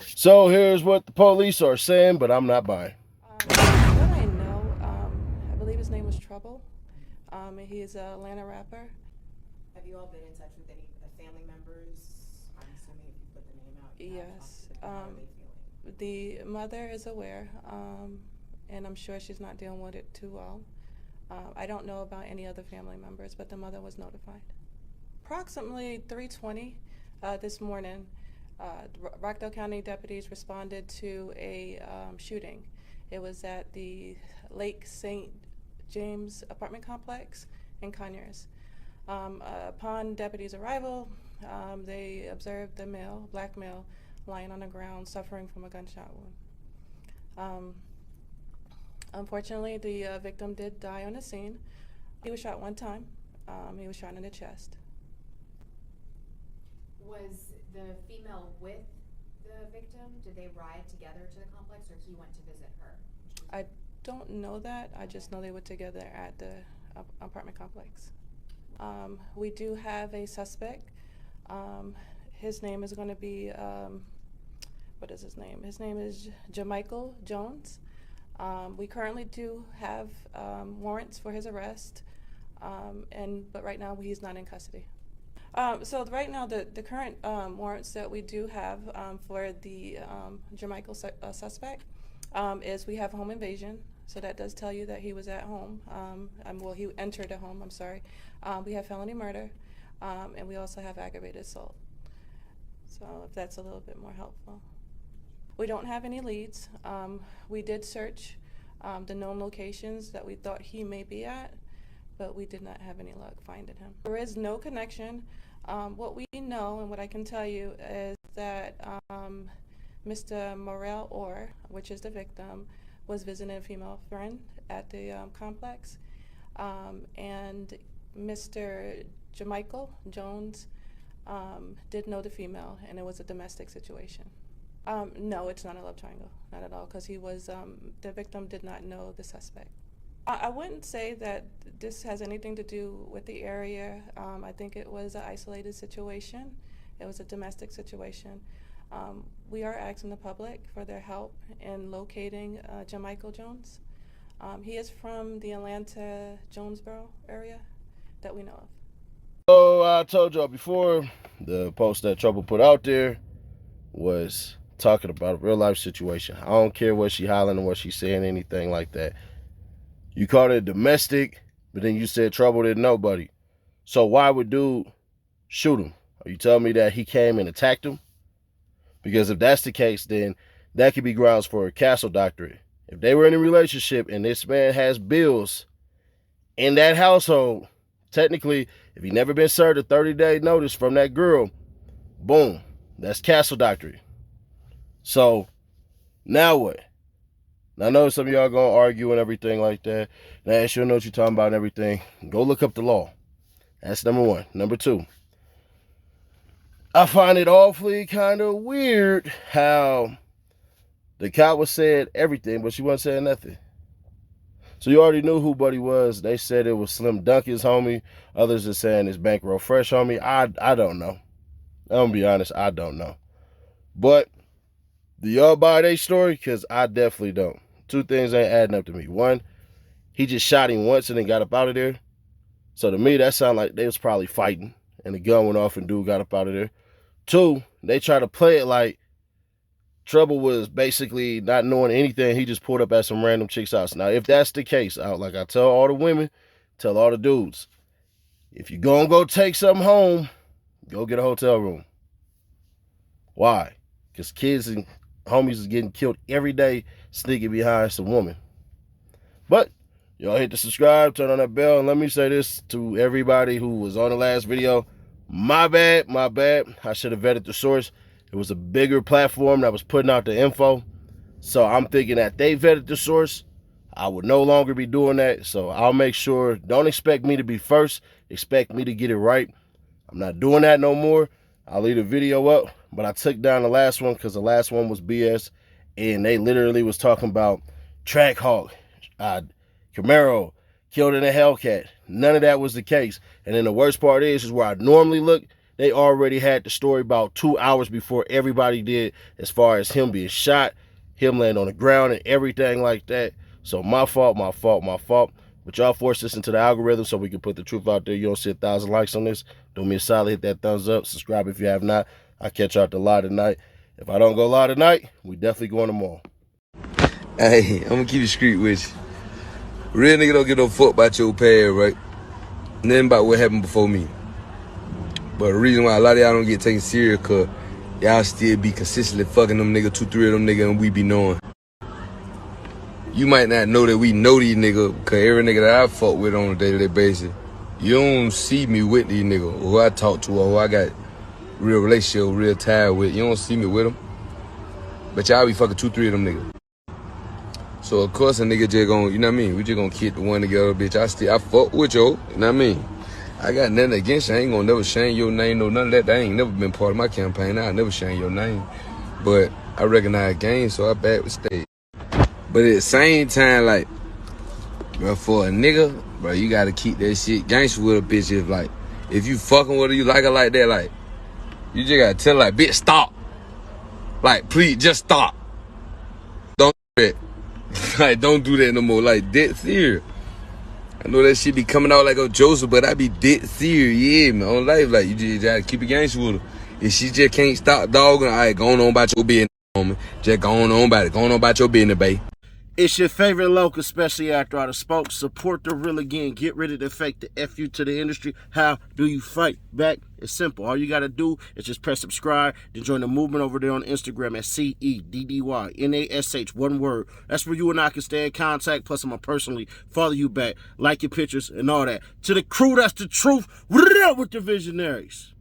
So here's what the police are saying, but I'm not buying. What I know, I believe his name was Trouble. He's a Atlanta rapper. Have you all been in touch with any family members? I'm assuming if you put the name out, you have talked Yes. to them. How are they feeling? The mother is aware, and I'm sure she's not dealing with it too well. I don't know about any other family members, but the mother was notified. Approximately 3:20 this morning, Rockdale County deputies responded to a shooting. It was at the Lake St. James apartment complex in Conyers. Upon deputies' arrival, they observed the black male, lying on the ground suffering from a gunshot wound. Unfortunately, the victim did die on the scene. He was shot one time. He was shot in the chest. Was the female with the victim? Did they ride together to the complex, or he went to visit her? I don't know that. I just know they were together at the apartment complex. We do have a suspect. His name is going to be, what is his name? His name is Jmike Jones. We currently do have warrants for his arrest, but right now he's not in custody. So right now the current warrants that we do have for the Jmike suspect is we have home invasion. So that does tell you that he was at home. Well, he entered a home, I'm sorry. We have felony murder, and we also have aggravated assault. So if that's a little bit more helpful. We don't have any leads. We did search the known locations that we thought he may be at, but we did not have any luck finding him. There is no connection. What we know and what I can tell you is that Mr. Morel Orr, which is the victim, was visiting a female friend at the complex, and Mr. Jmike Jones did know the female, and it was a domestic situation. No, it's not a love triangle, not at all, because the victim did not know the suspect. I wouldn't say that this has anything to do with the area. I think it was an isolated situation. It was a domestic situation. We are asking the public for their help in locating Jmike Jones. He is from the Atlanta, Jonesboro area that we know of. So I told y'all before, the post that Trouble put out there was talking about a real life situation. I don't care what she hollering or what she's saying, anything like that. You called it domestic, but then you said Trouble didn't know, buddy. So why would dude shoot him? Are you telling me that he came and attacked him? Because if that's the case, then that could be grounds for a castle doctorate. If they were in a relationship and this man has bills in that household, technically, if he never been served a 30-day notice from that girl, boom, that's castle doctorate. So now what? Now I know some of y'all gonna argue and everything like that. Now I sure know what you're talking about and everything. Go look up the law. That's number one. Number two, I find it awfully kind of weird how the cop was saying everything, but she wasn't saying nothing. So you already knew who Buddy was. They said it was Slim Duncan's homie. Others are saying it's Bankroll Fresh homie. I don't know. I'm gonna be honest, I don't know. But do y'all buy their story? Because I definitely don't. Two things ain't adding up to me. One, he just shot him once and then got up out of there. So to me, that sounded like they was probably fighting and the gun went off and dude got up out of there. Two, they try to play it like Trouble was basically not knowing anything. He just pulled up at some random chick's house. Now, if that's the case, like I tell all the women, tell all the dudes, if you're going to go take something home, go get a hotel room. Why? Because kids and homies is getting killed every day sneaking behind some woman. But y'all hit the subscribe, turn on that bell, and let me say this to everybody who was on the last video. My bad. I should have vetted the source. It was a bigger platform that was putting out the info. So I'm thinking that they vetted the source. I would no longer be doing that. So I'll make sure, don't expect me to be first. Expect me to get it right. I'm not doing that no more. I'll leave the video up. But I took down the last one because the last one was BS. And they literally was talking about Trackhawk, Camaro, killed in a Hellcat. None of that was the case. And then the worst part is where I normally look, They already had the story about 2 hours before everybody did, as far as him being shot, him laying on the ground, and everything like that. So my fault, my fault, my fault. But y'all forced us into the algorithm so we can put the truth out there. You don't see 1,000 likes on this. Do me a solid, hit that thumbs up, subscribe if you have not. I'll catch y'all at the live tonight. If I don't go live tonight, we definitely going tomorrow. Hey, I'm gonna keep the street with you. Real nigga don't give no fuck about your past, right? Nothing about what happened before me. But the reason why a lot of y'all don't get taken serious, cause y'all still be consistently fucking them niggas, 2, 3 of them niggas, and we be knowing. You might not know that we know these niggas, cause every nigga that I fuck with on a day-to-day basis, you don't see me with these niggas, or who I talk to, or who I got real relationship, real tie with. You don't see me with them. But y'all be fucking 2, 3 of them niggas. So of course a nigga just gon', you know what I mean? We just gon' kick the one together, bitch. I fuck with you, you know what I mean? I got nothing against you. I ain't gonna never shame your name, no none of that. That ain't never been part of my campaign. I never shame your name. But I recognize game, so I back with stage. But at the same time, like, bro, for a nigga, bro, you gotta keep that shit gangster with a bitch. If you fucking with her, you like her like that, like, you just gotta tell her, like, bitch, stop. Like, please, just stop. Don't do that. Like, don't do that no more. Like, dead serious. I know that shit be coming out like a Joseph, but I be dead serious, yeah, man. On life, like, you just gotta keep it gangster with her. If she just can't stop dogging, all right, going on about your business, homie. Just going on about it. Going on about your business, babe. It's your favorite local, especially after I done spoke. Support the real again. Get rid of the fake, the F you to the industry. How do you fight back? It's simple. All you got to do is just press subscribe, then join the movement over there on Instagram at CEDDYNASH, one word. That's where you and I can stay in contact. Plus, I'm going to personally follow you back, like your pictures, and all that. To the crew, that's the truth. With the visionaries.